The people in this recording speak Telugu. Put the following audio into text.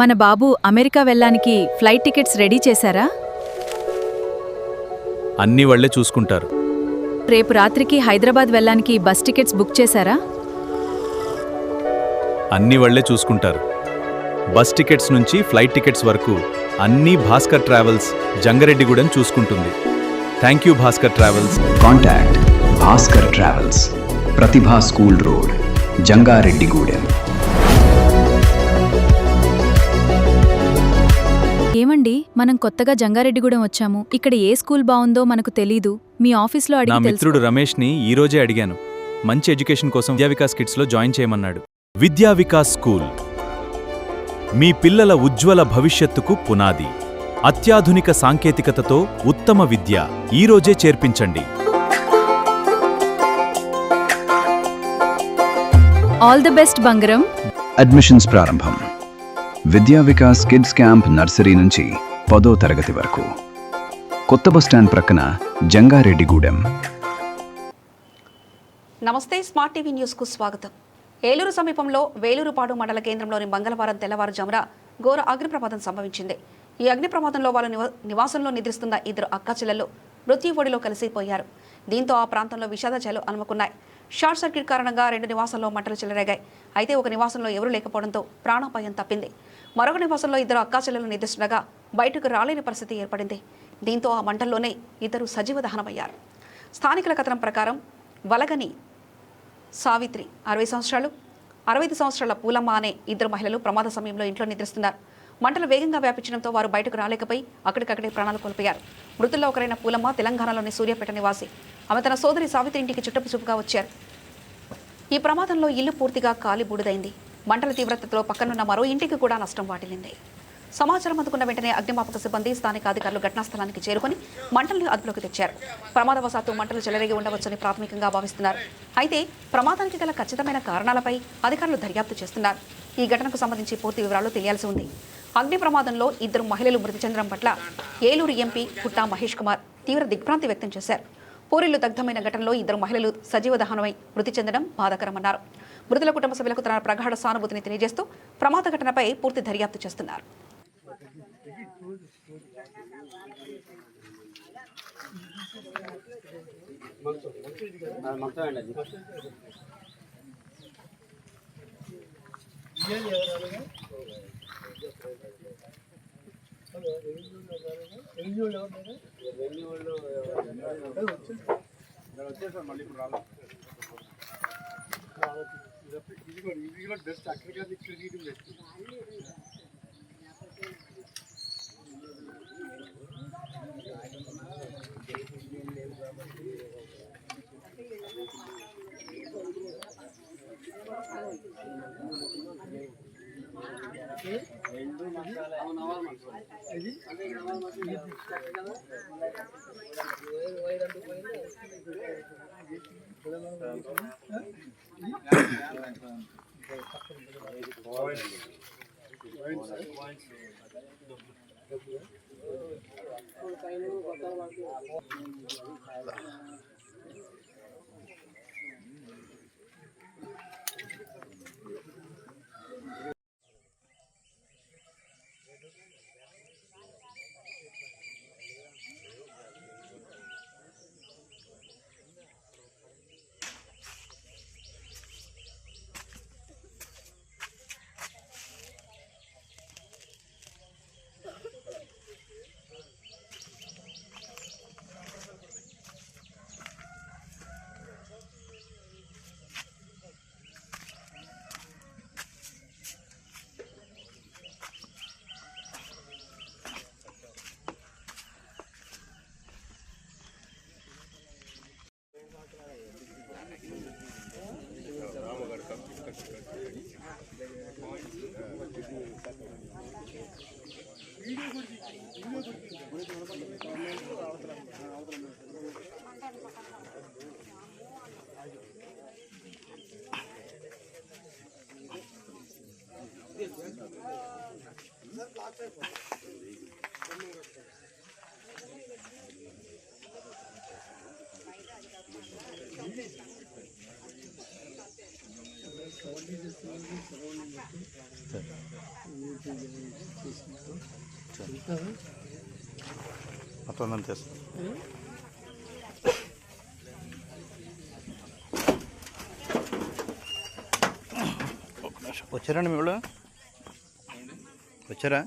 మన బాబు అమెరికా వెళ్ళానికి ఫ్లైట్ టికెట్స్ రెడీ చేశారా? అన్నీ వాళ్లే చూసుకుంటారు. రేపు రాత్రికి హైదరాబాద్ వెళ్ళానికి బస్ టికెట్స్ బుక్ చేశారా? అన్నీ వాళ్లే చూసుకుంటారు. బస్ టికెట్స్ నుంచి ఫ్లైట్ టికెట్స్ వరకు అన్నీ భాస్కర్ ట్రావెల్స్ జంగారెడ్డిగూడెం చూసుకుంటుంది. Thank you Bhaskar travels. Contact Bhaskar travels, Pratibha school road, Jangareddygudem. ఏమండి, మనం కొత్తగా జంగారెడ్డిగూడెం వచ్చాము. ఇక్కడ ఏ స్కూల్ బావుందో మనకు తెలీదు. మీ ఆఫీస్లో నా అడిగి మిత్రుడు రమేష్ని ఈరోజే అడిగాను. మంచి ఎడ్యుకేషన్ కోసం విద్యావికాస్ కిడ్స్లో జాయిన్ చేయమన్నాడు. విద్యావికాస్ స్కూల్ మీ పిల్లల ఉజ్వల భవిష్యత్తుకు పునాది. అత్యాధునిక సాంకేతికతతో ఉత్తమ విద్య. ఈరోజే చేర్పించండి. ఆల్ ది బెస్ట్ బంగారం. అడ్మిషన్స్ ప్రారంభం. విద్యా వికాస్ కిడ్స్ క్యాంప్ నర్సరీ నుంచి 10వ తరగతి వరకు. కొత్త బస్టాండ్ ప్రక్కన జంగారెడ్డిగూడెం. నమస్తే, స్మార్ట్ టీవీ న్యూస్కు స్వాగతం. ఏలూరు సమీపంలో వేలూరుపాడు మండల కేంద్రంలోని మంగళవారం తెల్లవారుజామున ఘోర అగ్ని ప్రమాదం సంభవించింది. ఈ అగ్ని ప్రమాదంలో వాళ్ళ నివాసంలో నిద్రిస్తున్న ఇద్దరు అక్కాచెల్లెలు మృత్యు ఒడిలో కలిసిపోయారు. దీంతో ఆ ప్రాంతంలో విషాదచాలు అలుముకున్నాయి. షార్ట్ సర్క్యూట్ కారణంగా 2 నివాసాల్లో మంటలు చెలరేగాయి. అయితే ఒక నివాసంలో ఎవరూ లేకపోవడంతో ప్రాణాపాయం తప్పింది. మరొక నివాసంలో ఇద్దరు అక్కాచెల్లెలు నిద్రిస్తుండగా బయటకు రాలేని పరిస్థితి ఏర్పడింది. దీంతో ఆ మంటల్లోనే ఇద్దరు సజీవ దహనమయ్యారు. స్థానికుల కథనం ప్రకారం వలగని సావిత్రి 60 సంవత్సరాలు, 65 సంవత్సరాల పూలమ్మ అనే ఇద్దరు మహిళలు ప్రమాద సమయంలో ఇంట్లో నిద్రిస్తున్నారు. మంటలు వేగంగా వ్యాపించడంతో వారు బయటకు రాలేకపోయి అక్కడికక్కడే ప్రాణాలు కోల్పోయారు. మృతుల్లో ఒకరైన పూలమ్మ తెలంగాణలోని సూర్యాపేట నివాసి. ఆమె తన సోదరి సావిత్రి ఇంటికి చుట్టపుచూపుగా వచ్చారు. ఈ ప్రమాదంలో ఇల్లు పూర్తిగా కాలి బూడిదైంది. మంటల తీవ్రతతో పక్కనున్న మరో ఇంటికి కూడా నష్టం వాటిల్లింది. సమాచారం అందుకున్న వెంటనే అగ్నిమాపక సిబ్బంది, స్థానిక అధికారులు ఘటనా స్థలానికి చేరుకుని మంటలను అదుపులోకి తెచ్చారు. ప్రమాదవశాత్తు మంటలు చెలరేగి ఉండవచ్చని ప్రాథమికంగా భావిస్తున్నారు. అయితే ప్రమాదానికి గల ఖచ్చితమైన కారణాలపై అధికారులు దర్యాప్తు చేస్తున్నారు. ఈ ఘటనకు సంబంధించి పూర్తి వివరాలు తెలియాల్సి ఉంది. అగ్ని ప్రమాదంలో ఇద్దరు మహిళలు మృతి చెందడం పట్ల ఏలూరు ఎంపీ పుట్టా మహేష్ కుమార్ తీవ్ర దిగ్భ్రాంతి వ్యక్తం చేశారు. పూరిళ్లు దగ్ధమైన ఘటనలో ఇద్దరు మహిళలు సజీవ దహనమై మృతి చెందడం బాధాకరమన్నారు. మృతుల కుటుంబ సభ్యులకు తన ప్రగాఢ సానుభూతిని తెలియజేస్తూ ప్రమాద ఘటనపై పూర్తి దర్యాప్తు చేస్తున్నారు. మొత్తం అంతే వచ్చారండి మీ వాళ్ళు వచ్చారా?